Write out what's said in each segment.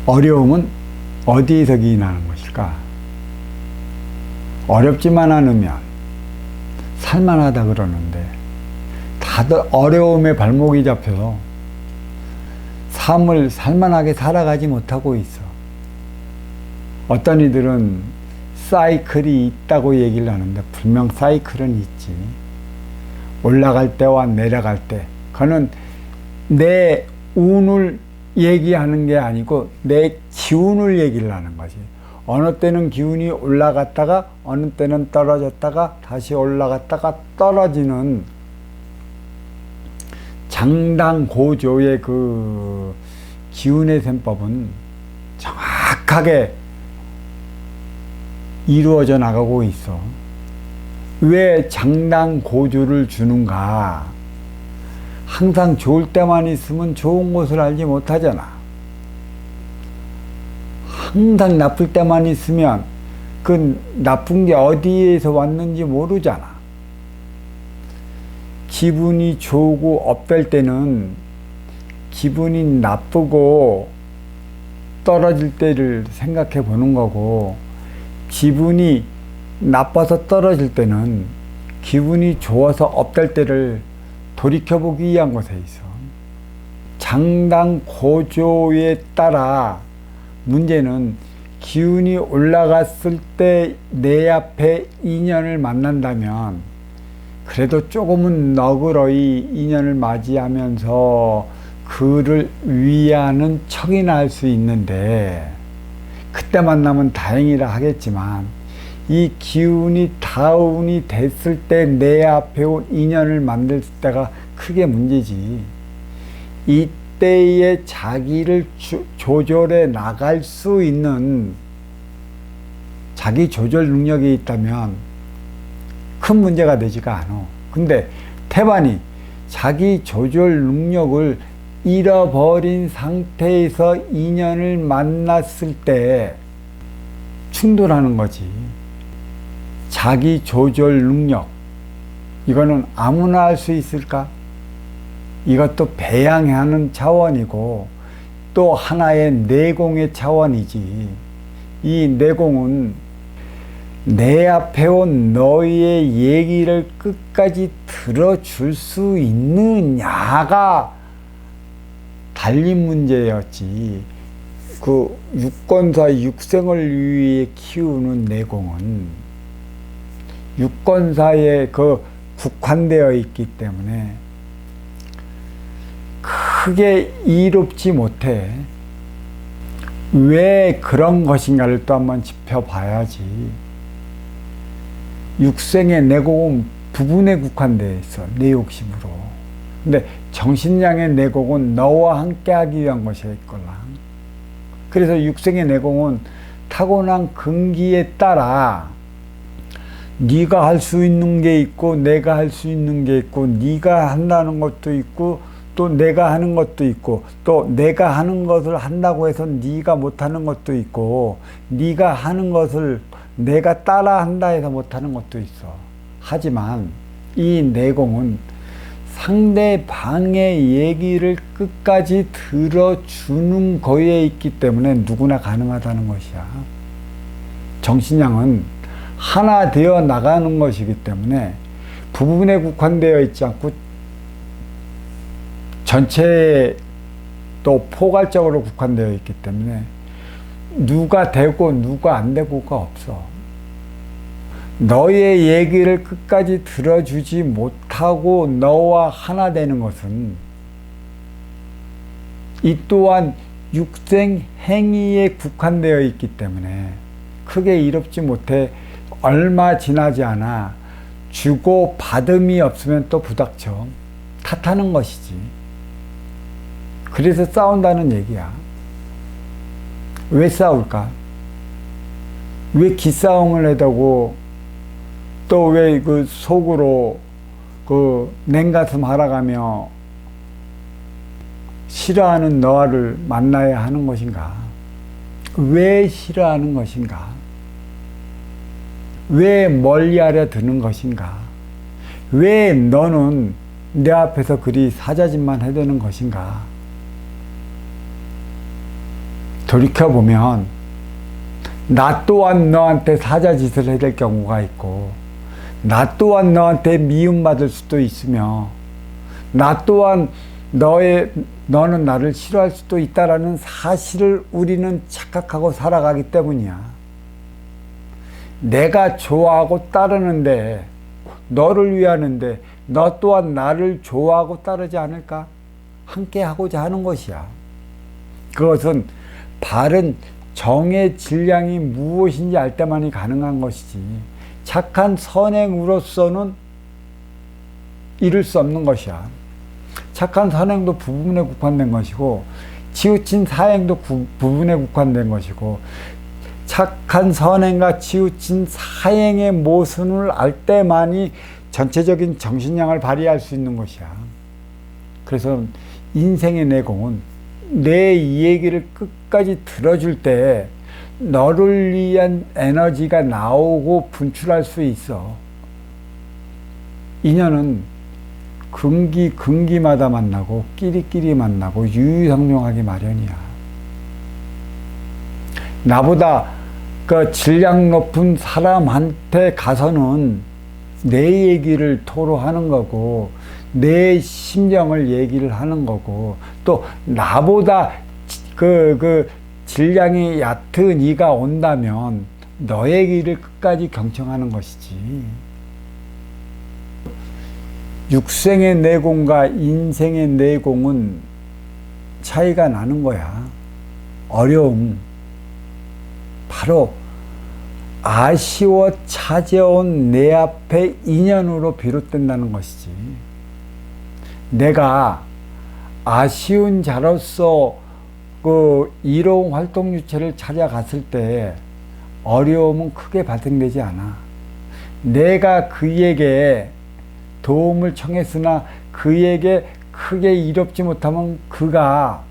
어려움은 어디에서 기인하는 것일까? 어렵지만 않으면 살만하다 그러는데 다들 어려움에 발목이 잡혀서 삶을 살만하게 살아가지 못하고 있어. 어떤 이들은 사이클이 있다고 얘기를 하는데 분명 사이클은 있지. 올라갈 때와 내려갈 때, 그거는 내 운을 얘기하는 게 아니고 내 기운을 얘기를 하는 거지. 어느 때는 기운이 올라갔다가 어느 때는 떨어졌다가 다시 올라갔다가 떨어지는 장당고조의 그 기운의 셈법은 정확하게 이루어져 나가고 있어. 왜 장당고조를 주는가? 항상 좋을 때만 있으면 좋은 것을 알지 못하잖아. 항상 나쁠 때만 있으면 그 나쁜 게 어디에서 왔는지 모르잖아. 기분이 좋고 업될 때는 기분이 나쁘고 떨어질 때를 생각해 보는 거고, 기분이 나빠서 떨어질 때는 기분이 좋아서 업될 때를 돌이켜보기 위한 것에 있어. 장당고조에 따라 문제는 기운이 올라갔을 때 내 앞에 인연을 만난다면 그래도 조금은 너그러이 인연을 맞이하면서 그를 위하는 척이나 할 수 있는데, 그때 만나면 다행이라 하겠지만 이 기운이 다운이 됐을 때 내 앞에 온 인연을 만들 때가 크게 문제지. 이때에 자기를 조절해 나갈 수 있는 자기 조절 능력이 있다면 큰 문제가 되지가 않아. 근데 태반이 자기 조절 능력을 잃어버린 상태에서 인연을 만났을 때 충돌하는 거지. 자기 조절 능력, 이거는 아무나 할 수 있을까? 이것도 배양하는 차원이고 또 하나의 내공의 차원이지. 이 내공은 내 앞에 온 너의 얘기를 끝까지 들어줄 수 있느냐가 달린 문제였지. 그 육권사 육생을 위해 키우는 내공은 육권사에 그 국한되어 있기 때문에 크게 이롭지 못해. 왜 그런 것인가를 또 한번 짚어봐야지. 육생의 내공은 부분에 국한되어 있어, 내 욕심으로. 근데 정신량의 내공은 너와 함께 하기 위한 것이 있거라. 그래서 육생의 내공은 타고난 근기에 따라 네가 할 수 있는 게 있고 내가 할 수 있는 게 있고, 네가 한다는 것도 있고 또 내가 하는 것도 있고, 또 내가 하는 것을 한다고 해서 네가 못하는 것도 있고, 네가 하는 것을 내가 따라 한다 해서 못하는 것도 있어. 하지만 이 내공은 상대방의 얘기를 끝까지 들어주는 거에 있기 때문에 누구나 가능하다는 것이야. 정신량은 하나 되어 나가는 것이기 때문에 부분에 국한되어 있지 않고 전체에 또 포괄적으로 국한되어 있기 때문에 누가 되고 누가 안 되고가 없어. 너의 얘기를 끝까지 들어주지 못하고 너와 하나 되는 것은 이 또한 육생 행위에 국한되어 있기 때문에 크게 이롭지 못해. 얼마 지나지 않아 주고 받음이 없으면 또 부닥쳐 탓하는 것이지. 그래서 싸운다는 얘기야. 왜 싸울까? 왜 기싸움을 해대고 또 왜 그 속으로 그 냉가슴 하락하며 싫어하는 너를 만나야 하는 것인가? 왜 싫어하는 것인가? 왜 멀리하려 드는 것인가? 왜 너는 내 앞에서 그리 사자짓만 해대는 것인가? 돌이켜보면 나 또한 너한테 사자짓을 해야 될 경우가 있고, 나 또한 너한테 미움받을 수도 있으며, 나 또한 너는 나를 싫어할 수도 있다라는 사실을 우리는 착각하고 살아가기 때문이야. 내가 좋아하고 따르는데, 너를 위하는데 너 또한 나를 좋아하고 따르지 않을까? 함께 하고자 하는 것이야. 그것은 바른 정의 질량이 무엇인지 알 때만이 가능한 것이지, 착한 선행으로서는 이룰 수 없는 것이야. 착한 선행도 부분에 국한된 것이고, 치우친 사행도 부분에 국한된 것이고, 착한 선행과 치우친 사행의 모순을 알 때만이 전체적인 정신량을 발휘할 수 있는 것이야. 그래서 인생의 내공은 내 얘기를 끝까지 들어줄 때 너를 위한 에너지가 나오고 분출할 수 있어. 인연은 근기마다 만나고 끼리끼리 만나고 유유상종하기 마련이야. 나보다 그 질량 높은 사람한테 가서는 내 얘기를 토로하는 거고, 내 심정을 얘기를 하는 거고, 또 나보다 그 질량이 얕은 이가 온다면 너의 길을 끝까지 경청하는 것이지. 육생의 내공과 인생의 내공은 차이가 나는 거야. 어려움, 바로 아쉬워 찾아온 내 앞에 인연으로 비롯된다는 것이지. 내가 아쉬운 자로서 그 이로운 활동 유체를 찾아갔을 때 어려움은 크게 발생되지 않아. 내가 그에게 도움을 청했으나 그에게 크게 이롭지 못하면 그가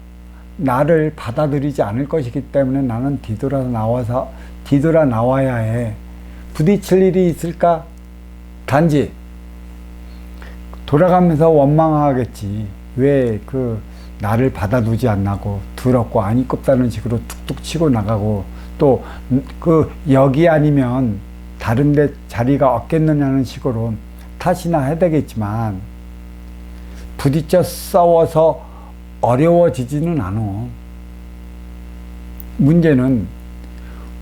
나를 받아들이지 않을 것이기 때문에 나는 뒤돌아 나와야 해. 부딪힐 일이 있을까? 단지 돌아가면서 원망하겠지. 왜 나를 받아두지 않나고, 더럽고 아니껍다는 식으로 툭툭 치고 나가고, 또 여기 아니면 다른 데 자리가 없겠느냐는 식으로 탓이나 해야 되겠지만, 부딪혀 싸워서 어려워지지는 않아. 문제는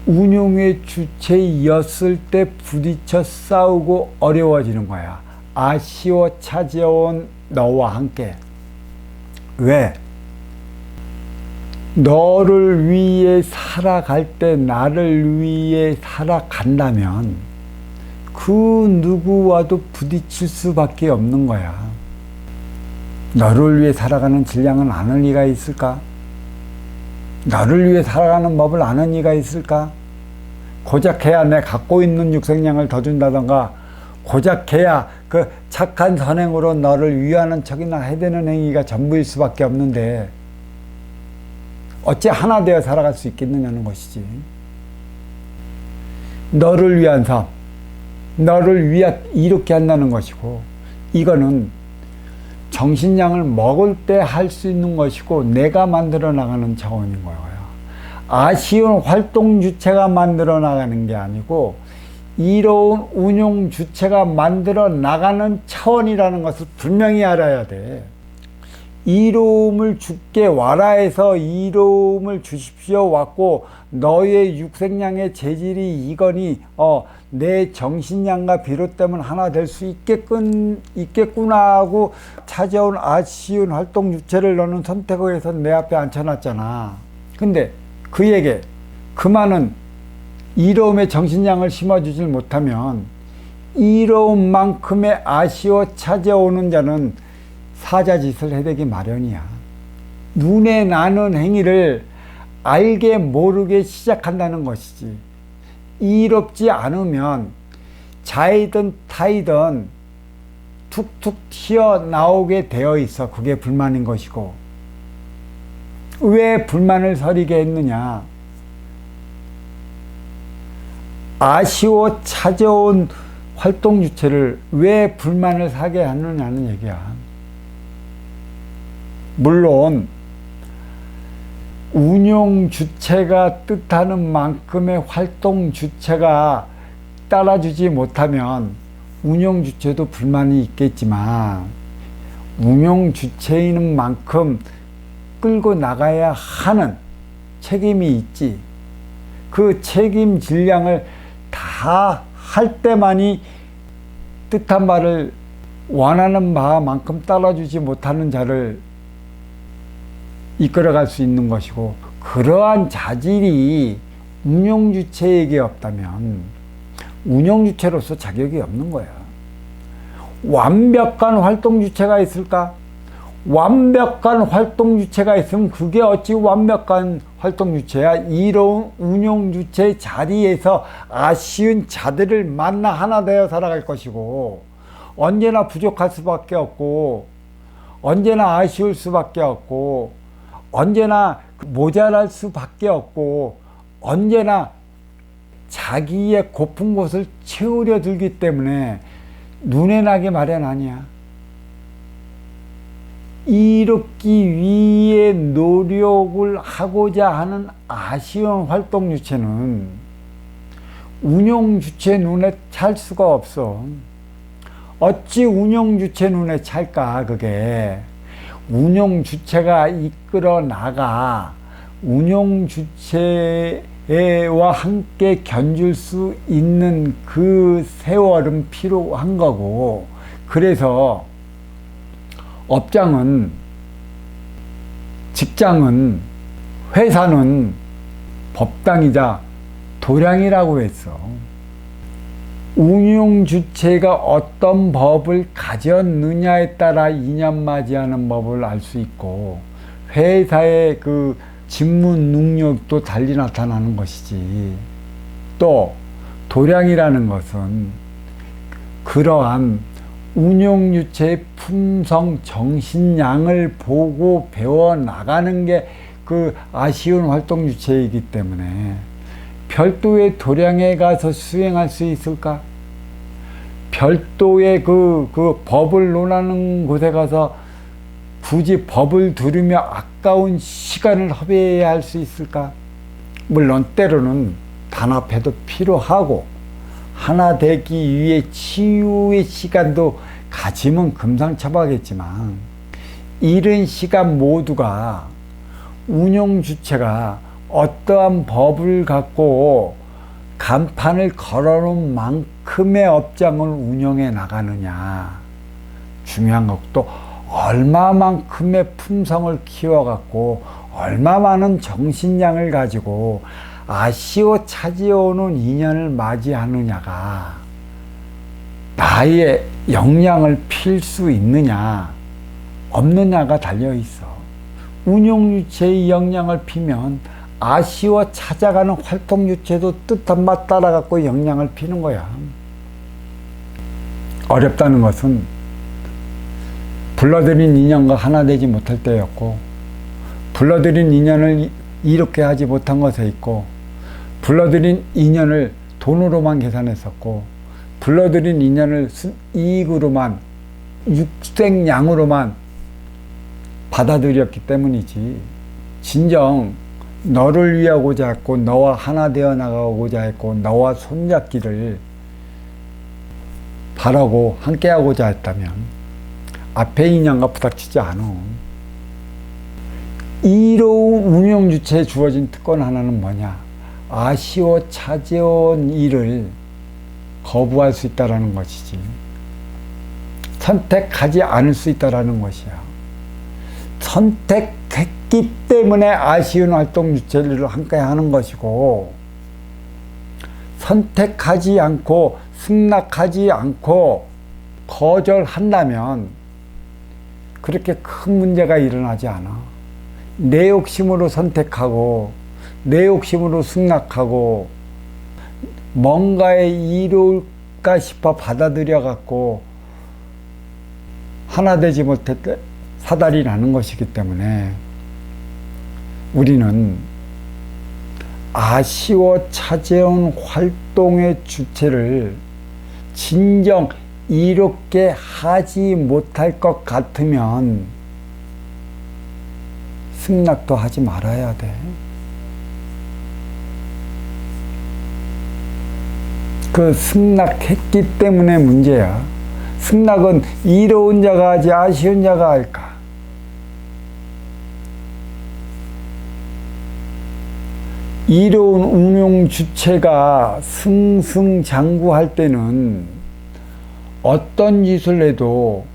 운용의 주체였을 때 부딪혀 싸우고 어려워지는 거야. 아쉬워 찾아온 너와 함께. 왜? 너를 위해 살아갈 때 나를 위해 살아간다면 그 누구와도 부딪힐 수밖에 없는 거야. 너를 위해 살아가는 질량은 아는 이가 있을까? 너를 위해 살아가는 법을 아는 이가 있을까? 고작해야 내 갖고 있는 육생량을 더 준다던가, 고작해야 그 착한 선행으로 너를 위하는 척이나 해대는 행위가 전부일 수밖에 없는데 어찌 하나 되어 살아갈 수 있겠느냐는 것이지. 너를 위한 삶, 너를 이렇게 한다는 것이고, 이거는 정신량을 먹을 때 할 수 있는 것이고 내가 만들어 나가는 차원인 거예요. 아쉬운 활동 주체가 만들어 나가는 게 아니고 이로운 운용 주체가 만들어 나가는 차원이라는 것을 분명히 알아야 돼. 이로움을 주께 와라 해서 이로움을 주십시오 왔고, 너의 육생량의 재질이 이거니 내 정신량과 비롯되면 하나 될 수 있겠구나 하고 찾아온 아쉬운 활동 주체를 너는 선택을 해서 내 앞에 앉혀놨잖아. 근데 그에게 그 많은 이로움의 정신량을 심어주질 못하면 이로움만큼의 아쉬워 찾아오는 자는 사자짓을 해대기 마련이야. 눈에 나는 행위를 알게 모르게 시작한다는 것이지. 이롭지 않으면 자이든 타이든 툭툭 튀어나오게 되어 있어. 그게 불만인 것이고, 왜 불만을 서리게 했느냐? 아쉬워 찾아온 활동 주체를 왜 불만을 사게 하느냐는 얘기야. 물론 운용 주체가 뜻하는 만큼의 활동 주체가 따라주지 못하면 운용 주체도 불만이 있겠지만 운용 주체인 만큼 끌고 나가야 하는 책임이 있지. 그 책임 질량을 다 할 때만이 뜻한 바를 원하는 바만큼 따라주지 못하는 자를 이끌어갈 수 있는 것이고, 그러한 자질이 운용주체에게 없다면 운용주체로서 자격이 없는 거야. 완벽한 활동주체가 있을까? 완벽한 활동주체가 있으면 그게 어찌 완벽한 활동주체야. 이로운 운용주체 자리에서 아쉬운 자들을 만나 하나 되어 살아갈 것이고, 언제나 부족할 수밖에 없고, 언제나 아쉬울 수밖에 없고, 언제나 모자랄 수밖에 없고, 언제나 자기의 고픈 곳을 채우려 들기 때문에 눈에 나게 마련 아니야. 이루기 위해 노력을 하고자 하는 아쉬운 활동주체는 운용주체 눈에 찰 수가 없어. 어찌 운용주체 눈에 찰까? 그게 운용주체가 이끌어 나가 운용주체와 함께 견줄 수 있는 그 세월은 필요한 거고, 그래서 업장은, 직장은, 회사는 법당이자 도량이라고 했어. 운용주체가 어떤 법을 가졌느냐에 따라 인연맞이하는 법을 알 수 있고, 회사의 그 직무 능력도 달리 나타나는 것이지. 또 도량이라는 것은 그러한 운용주체의 품성, 정신량을 보고 배워나가는 게 그 아쉬운 활동주체이기 때문에 별도의 도량에 가서 수행할 수 있을까? 별도의 그 법을 논하는 곳에 가서 굳이 법을 들으며 아까운 시간을 허비해야 할 수 있을까? 물론 때로는 단합해도 필요하고, 하나 되기 위해 치유의 시간도 가지면 금상첨화겠지만, 이른 시간 모두가 운용주체가 어떠한 법을 갖고 간판을 걸어놓은 만큼의 업장을 운영해 나가느냐. 중요한 것도 얼마만큼의 품성을 키워갖고 얼마 많은 정신량을 가지고 아쉬워 찾아오는 인연을 맞이하느냐가 나의 역량을 필 수 있느냐 없느냐가 달려있어. 운용주체의 역량을 피면 아쉬워 찾아가는 활동주체도 뜻한 바 따라갖고 역량을 피는 거야. 어렵다는 것은 불러들인 인연과 하나 되지 못할 때였고, 불러들인 인연을 이롭게 하지 못한 것에 있고, 불러들인 인연을 돈으로만 계산했었고, 불러들인 인연을 이익으로만, 육생양으로만 받아들였기 때문이지. 진정 너를 위하고자 했고, 너와 하나 되어 나가고자 했고, 너와 손잡기를 바라고 함께하고자 했다면 앞에 인연과 부닥치지 않아. 이로운 운용주체에 주어진 특권 하나는 뭐냐? 아쉬워 찾아온 일을 거부할 수 있다는 것이지. 선택하지 않을 수 있다는 것이야. 선택했기 때문에 아쉬운 활동주체를 함께 하는 것이고, 선택하지 않고 승낙하지 않고 거절한다면 그렇게 큰 문제가 일어나지 않아. 내 욕심으로 선택하고 내 욕심으로 승낙하고 뭔가에 이룰까 싶어 받아들여 갖고 하나 되지 못했대 사달이 나는 것이기 때문에 우리는 아쉬워 찾아온 활동의 주체를 진정 이롭게 하지 못할 것 같으면 승낙도 하지 말아야 돼. 그 승낙했기 때문에 문제야. 승낙은 이로운 자가 하지 아쉬운 자가 할까? 이로운 운용 주체가 승승장구할 때는 어떤 짓을 해도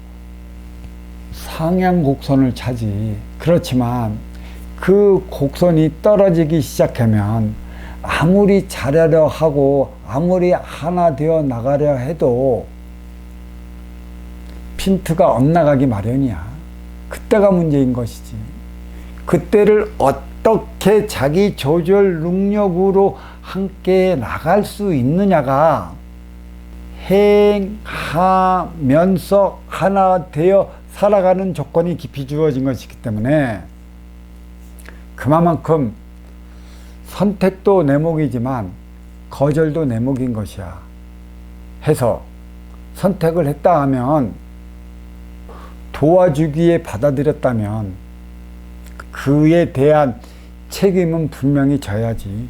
상향 곡선을 차지. 그렇지만 그 곡선이 떨어지기 시작하면 아무리 잘하려 하고 아무리 하나 되어 나가려 해도 핀트가 엇나가기 마련이야. 그때가 문제인 것이지. 그때를 어떻게 자기 조절 능력으로 함께 나갈 수 있느냐가 행하면서 하나 되어 살아가는 조건이 깊이 주어진 것이기 때문에 그만큼 선택도 내목이지만 거절도 내목인 것이야. 해서 선택을 했다 하면 도와주기에 받아들였다면 그에 대한 책임은 분명히 져야지.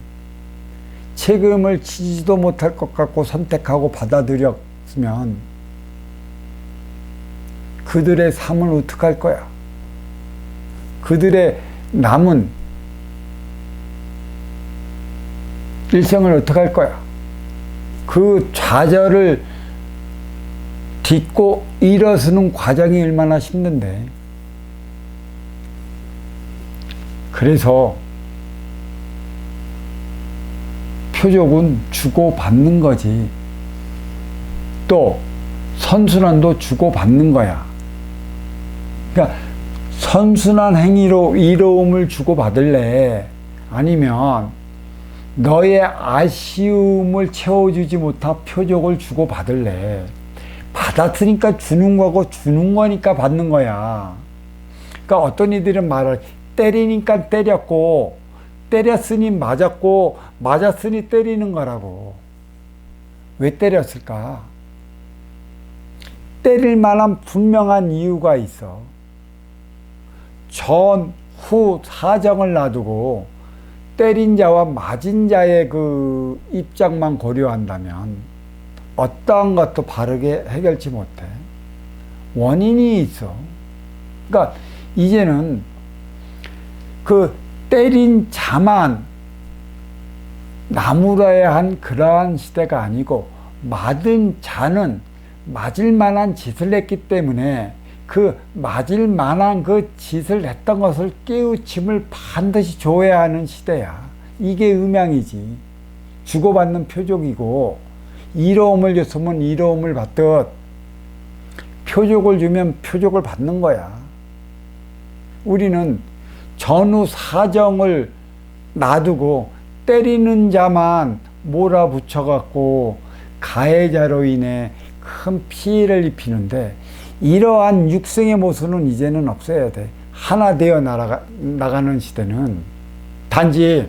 책임을 지지도 못할 것 같고 선택하고 받아들였으면 그들의 삶을 어떻게 할 거야? 그들의 남은 일생을 어떻게 할 거야? 그 좌절을 딛고 일어서는 과정이 얼마나 힘든데. 그래서 표적은 주고받는 거지. 또 선순환도 주고받는 거야. 그러니까 선순환 행위로 이로움을 주고받을래? 아니면 너의 아쉬움을 채워주지 못한 표적을 주고받을래? 받았으니까 주는 거고 주는 거니까 받는 거야. 그러니까 어떤 이들은 말을 때리니까 때렸고 때렸으니 맞았고 맞았으니 때리는 거라고. 왜 때렸을까? 때릴 만한 분명한 이유가 있어. 전, 후 사정을 놔두고 때린 자와 맞은 자의 그 입장만 고려한다면 어떠한 것도 바르게 해결치 못해. 원인이 있어. 그러니까 이제는 그 때린 자만 나무라야 한 그러한 시대가 아니고 맞은 자는 맞을 만한 짓을 했기 때문에 그 맞을 만한 그 짓을 했던 것을 깨우침을 반드시 줘야 하는 시대야. 이게 음양이지. 주고받는 표적이고 이로움을 줬으면 이로움을 받듯 표적을 주면 표적을 받는 거야. 우리는 전후 사정을 놔두고 때리는 자만 몰아붙여갖고 가해자로 인해 큰 피해를 입히는데 이러한 육생의 모습은 이제는 없어야 돼. 하나 되어 나가는 시대는 단지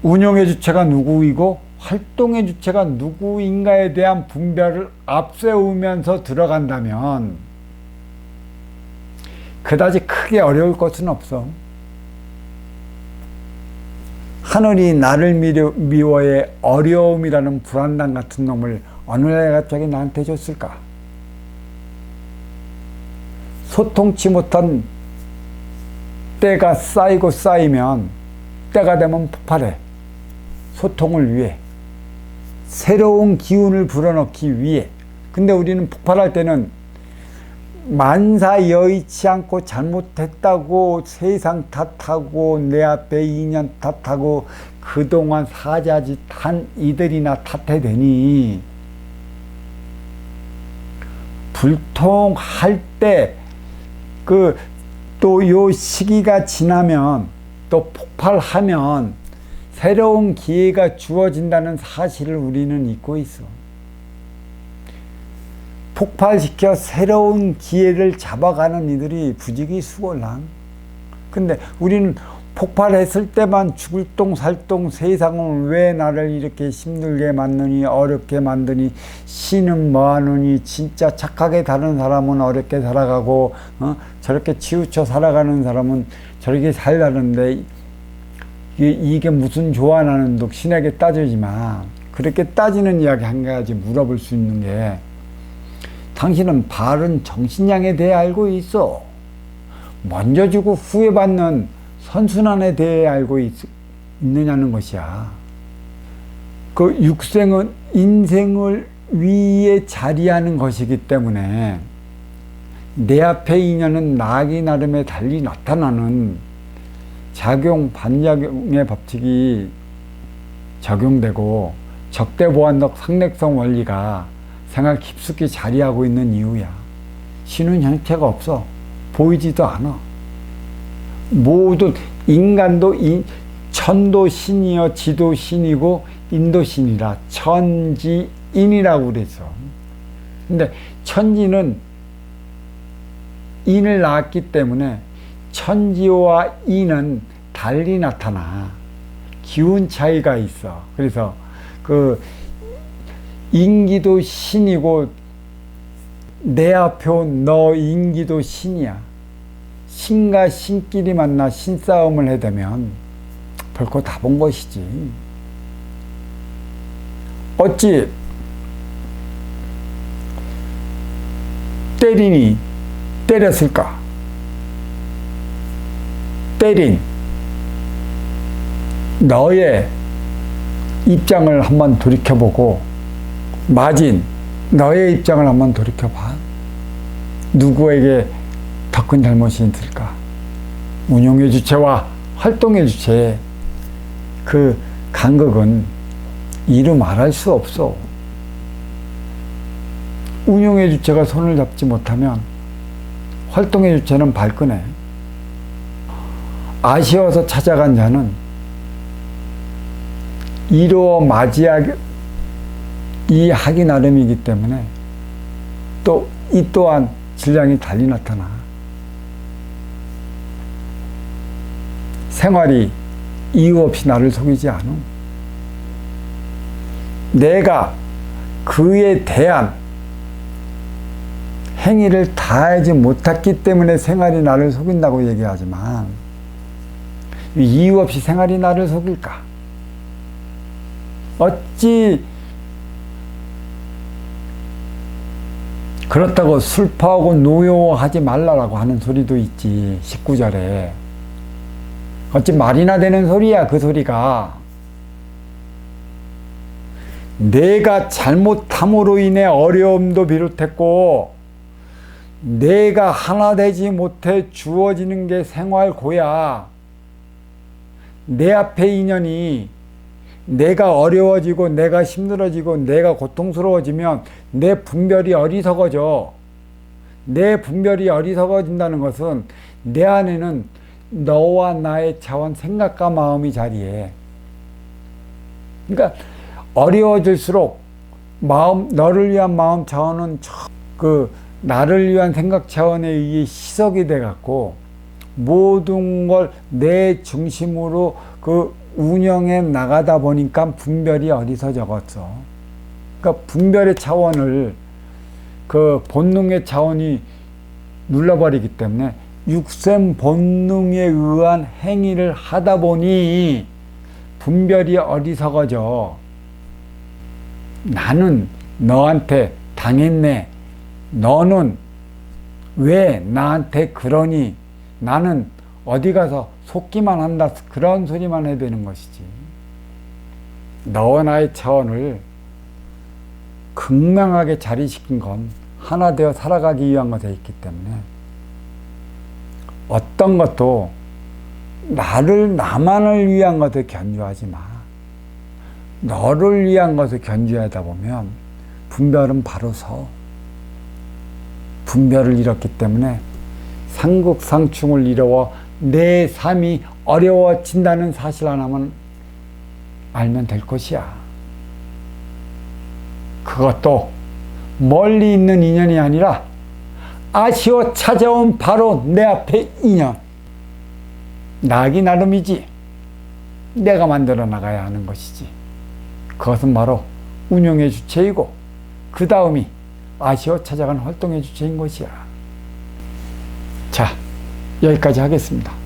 운영의 주체가 누구이고 활동의 주체가 누구인가에 대한 분별을 앞세우면서 들어간다면 그다지 크게 어려울 것은 없어. 하늘이 나를 미워해 어려움이라는 불안감 같은 놈을 어느 날 갑자기 나한테 줬을까? 소통치 못한 때가 쌓이고 쌓이면 때가 되면 폭발해. 소통을 위해. 새로운 기운을 불어넣기 위해. 근데 우리는 폭발할 때는 만사 여의치 않고 잘못했다고 세상 탓하고 내 앞에 인연 탓하고 그동안 사자짓 한 이들이나 탓해대니 불통할 때 또 요 시기가 지나면 또 폭발하면 새로운 기회가 주어진다는 사실을 우리는 잊고 있어. 폭발시켜 새로운 기회를 잡아가는 이들이 부지기 수월랑. 근데 우리는 폭발했을 때만 죽을 똥 살똥 세상은 왜 나를 이렇게 힘들게 만드니 어렵게 만드니 신은 뭐하느니 진짜 착하게 다른 사람은 어렵게 살아가고 저렇게 치우쳐 살아가는 사람은 저렇게 살라는데 이게 무슨 좋아 나는 독 신에게 따지지만 그렇게 따지는 이야기 한 가지 물어볼 수 있는 게 당신은 바른 정신량에 대해 알고 있어? 먼저 주고 후회 받는 선순환에 대해 알고 있느냐는 것이야. 그 육생은 인생을 위에 자리하는 것이기 때문에 내 앞의 인연은 나기 나름에 달리 나타나는 작용, 반작용의 법칙이 적용되고 적대보완적 상례성 원리가 생활 깊숙이 자리하고 있는 이유야. 신은 형태가 없어. 보이지도 않아. 모든 인간도 천도 신이여 지도 신이고 인도 신이라 천지인이라고 그랬어. 근데 천지는 인을 낳았기 때문에 천지와 인은 달리 나타나. 기운 차이가 있어. 그래서 그 인기도 신이고 내 앞에 온 너 인기도 신이야. 신과 신끼리 만나 신싸움을 해대면 벌써 다 본 것이지. 어찌 때리니 때렸을까? 때린 너의 입장을 한번 돌이켜보고 맞은 너의 입장을 한번 돌이켜봐. 누구에게 더 큰 잘못이 있을까? 운용의 주체와 활동의 주체의 그 간극은 이루 말할 수 없어. 운용의 주체가 손을 잡지 못하면 활동의 주체는 발끈해. 아쉬워서 찾아간 자는 이루어 맞이하기 하기 나름이기 때문에 또 이 또한 질량이 달리 나타나. 생활이 이유 없이 나를 속이지 않음. 내가 그에 대한 행위를 다하지 못했기 때문에 생활이 나를 속인다고 얘기하지만 이유 없이 생활이 나를 속일까? 어찌 그렇다고 슬퍼하고 노여워하지 말라라고 하는 소리도 있지. 19절에 어찌 말이나 되는 소리야. 그 소리가 내가 잘못함으로 인해 어려움도 비롯했고 내가 하나 되지 못해 주어지는 게 생활고야. 내 앞에 인연이 내가 어려워지고 내가 힘들어지고 내가 고통스러워지면 내 분별이 어리석어져. 내 분별이 어리석어진다는 것은 내 안에는 너와 나의 차원 생각과 마음이 자리해. 그러니까 어려워질수록 너를 위한 마음 차원은 그 나를 위한 생각 차원에 의해 희석이 돼 갖고 모든 걸 내 중심으로 그 운영해 나가다 보니까 분별이 어리석어졌어. 그러니까 분별의 차원을 그 본능의 차원이 눌러버리기 때문에 육생 본능에 의한 행위를 하다 보니 분별이 어리석어져. 나는 너한테 당했네. 너는 왜 나한테 그러니? 나는 어디 가서 속기만 한다. 그런 소리만 해야 되는 것이지. 너와 나의 차원을 극명하게 자리시킨 건 하나 되어 살아가기 위한 것에 있기 때문에 어떤 것도 나만을 위한 것을 견주하지 마. 너를 위한 것을 견주하다 보면 분별은 바로 서. 분별을 잃었기 때문에 상극상충을 이루어 내 삶이 어려워진다는 사실 하나만 알면 될 것이야. 그것도 멀리 있는 인연이 아니라 아쉬워 찾아온 바로 내 앞에 인연. 나기 나름이지 내가 만들어 나가야 하는 것이지. 그것은 바로 운영의 주체이고 그 다음이 아쉬워 찾아가는 활동의 주체인 것이야. 자, 여기까지 하겠습니다.